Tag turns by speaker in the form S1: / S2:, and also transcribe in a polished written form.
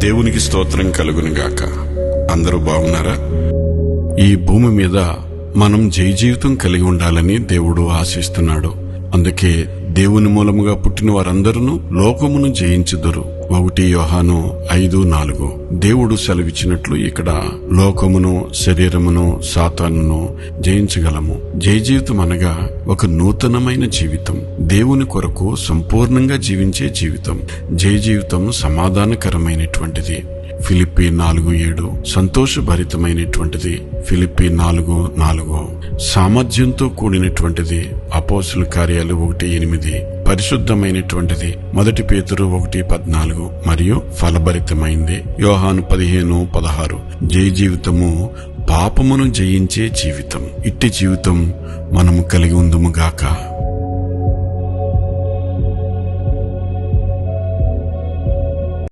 S1: దేవునికి స్తోత్రం కలుగునుగాక. అందరూ బాగున్నారా? ఈ భూమి మీద మనం జయ జీవితం కలిగి ఉండాలని దేవుడు ఆశిస్తున్నాడు. అందుకే దేవుని మూలముగా పుట్టిన వారందరూ లోకమును జయించుదురు. 1 యోహాను 5:4. దేవుడు సెలవిచ్చినట్లు ఇక్కడ లోకమును, శరీరమును, సాతానును జయించగలము. జయ జీవితం అనగా ఒక నూతనమైన జీవితం, దేవుని కొరకు సంపూర్ణంగా జీవించే జీవితం. జయ జీవితం సమాధానకరమైనటువంటిది. ఫిలిప్పీ 4:7 సంతోషభరితమైనటువంటిది. ఫిలిప్పీ 4:4 సామర్థ్యంతో కూడినటువంటిది. అపోస్తుల కార్యాలు 1:8 పరిశుద్ధమైనటువంటిది. 1 పేతురు 1:14 మరియు ఫలభరితమైంది. యోహాను 15:16 జయ జీవితము పాపమును జయించే జీవితం. ఇట్టి జీవితం మనము కలిగి ఉందుముగాక.